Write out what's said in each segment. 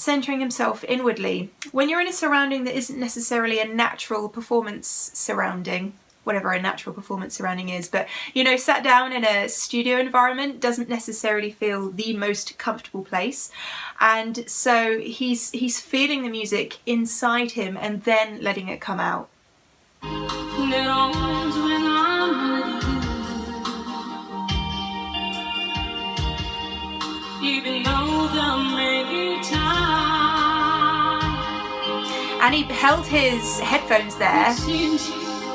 centering himself inwardly. When you're in a surrounding that isn't necessarily a natural performance surrounding, whatever a natural performance surrounding is, but you know, sat down in a studio environment doesn't necessarily feel the most comfortable place, and so he's feeling the music inside him and then letting it come out. Even though there may be time. And he held his headphones there.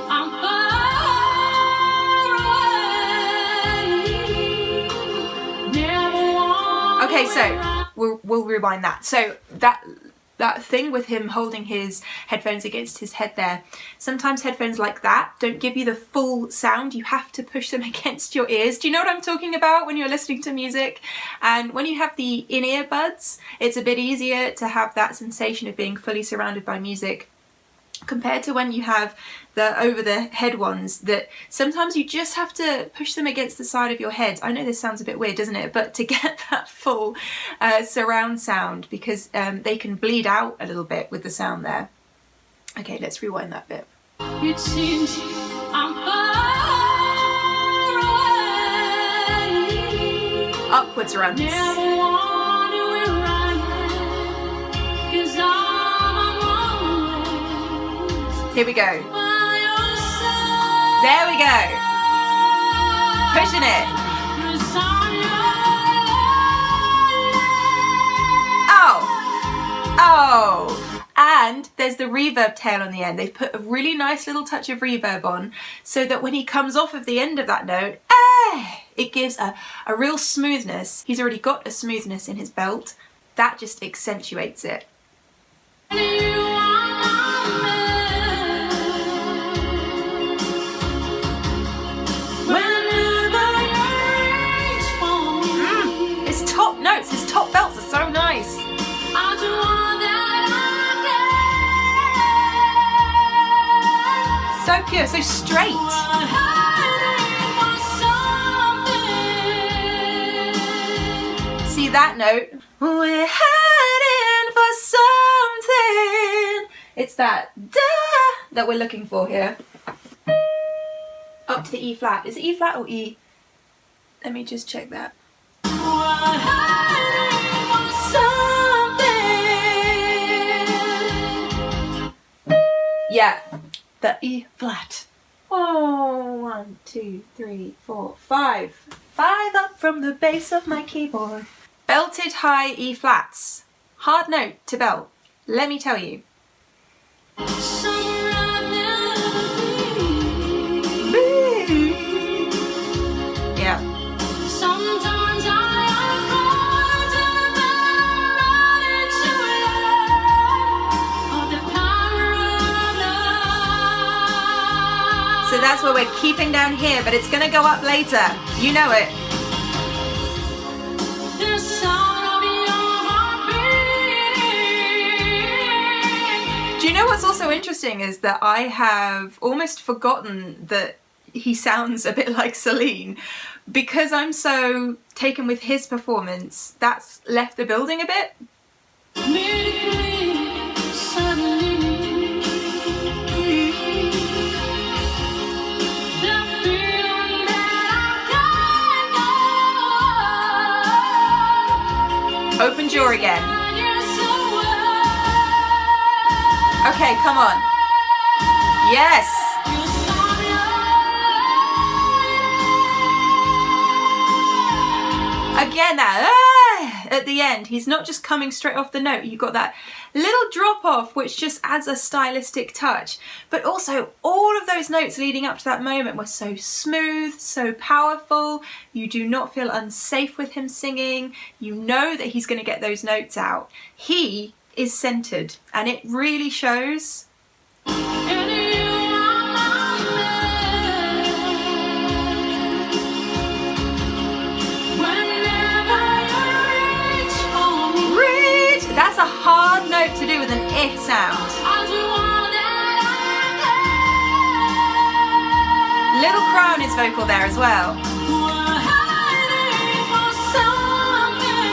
I'm far away. Okay, so we'll rewind that. So that thing with him holding his headphones against his head there, sometimes headphones like that don't give you the full sound. You have to push them against your ears. Do you know what I'm talking about when you're listening to music? And when you have the in-ear buds, it's a bit easier to have that sensation of being fully surrounded by music, compared to when you have the over-the-head ones that sometimes you just have to push them against the side of your head. I know this sounds a bit weird, doesn't it? But to get that full surround sound, because they can bleed out a little bit with the sound there. Okay, let's rewind that bit. It seems I'm far away. Upwards runs. Never wonder where I am, 'cause I'm always Here we go. by your side. There we go. Pushing it. 'Cause I know Oh! And there's the reverb tail on the end. They've put a really nice little touch of reverb on so that when he comes off of the end of that note, it gives a real smoothness. He's already got a smoothness in his belt. That just accentuates it. you are my man. Whenever you reach for me, His top notes, his top belts are so nice. I do all that So pure, so straight. I can. Hiding for something. See that note? We're heading for something. It's that da that we're looking for here. Up to the E flat. Is it E flat or E? Let me just check that. We're hiding for something. Yeah, the E flat. Oh, 1, 2, 3, 4, 5. 5 up from the base of my keyboard. Belted high E flats. Hard note to belt, let me tell you. Somewhere I've never been. Yeah. Sometimes I am running to love, of the power of love. So that's where we're keeping down here, but it's gonna go up later. You know it. The sound of your heart beating. Do you know what's also interesting is that I have almost forgotten that he sounds a bit like Celine, because I'm so taken with his performance. That's left the building a bit. Medically, suddenly, the feeling that I can't go. Open jaw again. You're so well. Okay, come on. Yes. You're sorry. Again, that at the end, he's not just coming straight off the note. You've got that little drop off, which just adds a stylistic touch. But also, all of those notes leading up to that moment were so smooth, so powerful. You do not feel unsafe with him singing. You know that he's going to get those notes out. He is centered, and it really shows. And you are my man. Whenever you reach for me, Reach! That's a hard note to do with an if sound. I do all that I Little cry on his vocal there as well. can. We're hiding for something.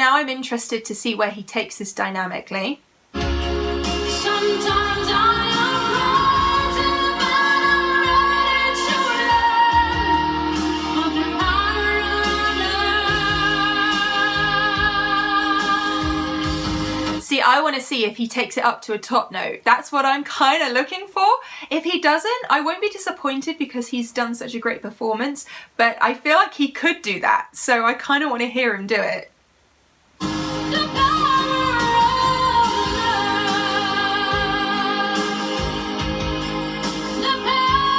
now I'm interested to see where he takes this dynamically. Sometimes I am frozen, but I'm ready to learn of the power of love. See, I want to see if he takes it up to a top note. That's what I'm kind of looking for. If he doesn't, I won't be disappointed because he's done such a great performance, but I feel like he could do that, so I kind of want to hear him do it. The power of love. The power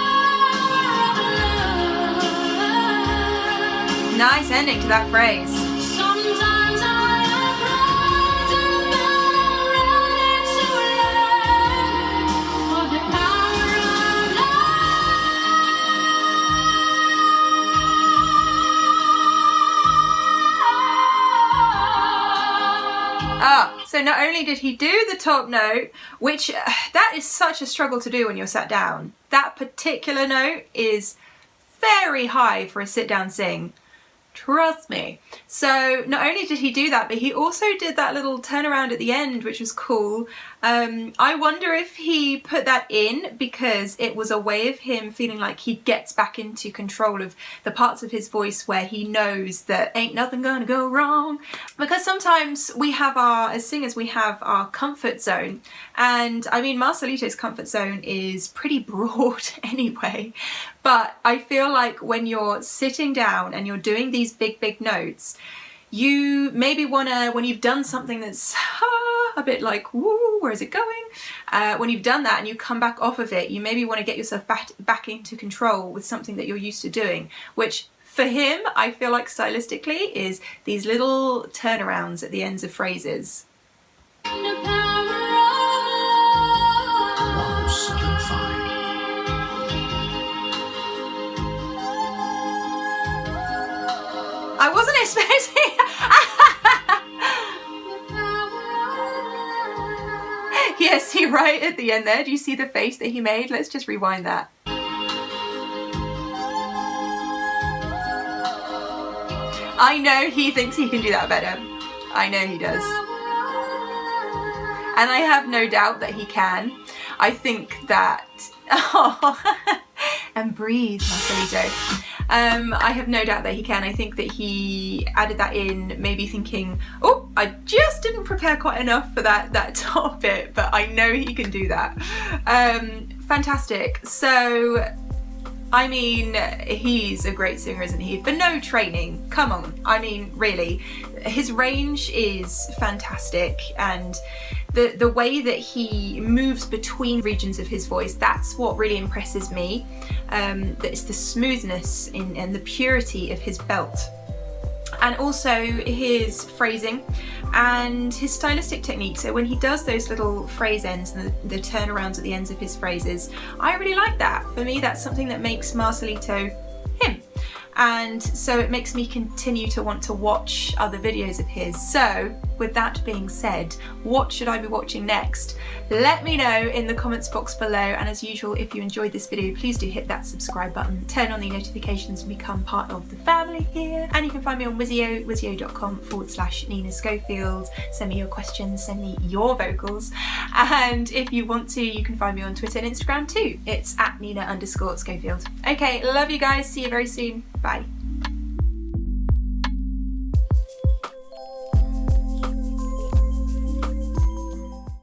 of love. Nice ending to that phrase. Sometimes I am frozen, but I'm ready to learn of the power of love. Ah, so not only did he do the top note, which that is such a struggle to do when you're sat down. That particular note is very high for a sit down sing. Trust me. So not only did he do that, but he also did that little turnaround at the end, which was cool. I wonder if he put that in because it was a way of him feeling like he gets back into control of the parts of his voice where he knows that ain't nothing gonna go wrong. Because sometimes we have as singers, we have our comfort zone. And I mean, Marcelito's comfort zone is pretty broad anyway. But I feel like when you're sitting down and you're doing these big notes, you maybe wanna, when you've done something that's a bit like, woo, where is it going? When you've done that and you come back off of it, you maybe want to get yourself back into control with something that you're used to doing, which for him, I feel like stylistically is these little turnarounds at the ends of phrases. The power of Oh, something fine. I wasn't expecting. Yes, he right at the end there. Do you see the face that he made? Let's just rewind that. I know he thinks he can do that better. I know he does. And I have no doubt that he can. I think that... Oh, and breathe, Marcelito. I have no doubt that he can. I think that he added that in maybe thinking, oh, I just didn't prepare quite enough for that top bit, but I know he can do that. Fantastic. So, I mean, he's a great singer, isn't he? For no training, come on. I mean, really, his range is fantastic, and the way that he moves between regions of his voice, that's what really impresses me. That it's the smoothness and the purity of his belt. And also his phrasing and his stylistic technique. So when he does those little phrase ends and the turnarounds at the ends of his phrases, I really like that. For me, that's something that makes Marcelito him. And so it makes me continue to want to watch other videos of his. So with that being said, what should I be watching next? Let me know in the comments box below, and as usual, if you enjoyed this video, please do hit that subscribe button, turn on the notifications and become part of the family here. And you can find me on Wisio, wisio.com/Nina Schofield. Send me your questions, send me your vocals, and if you want to, you can find me on Twitter and Instagram too. It's @Nina_Schofield. Okay, love you guys, see you very soon. Bye.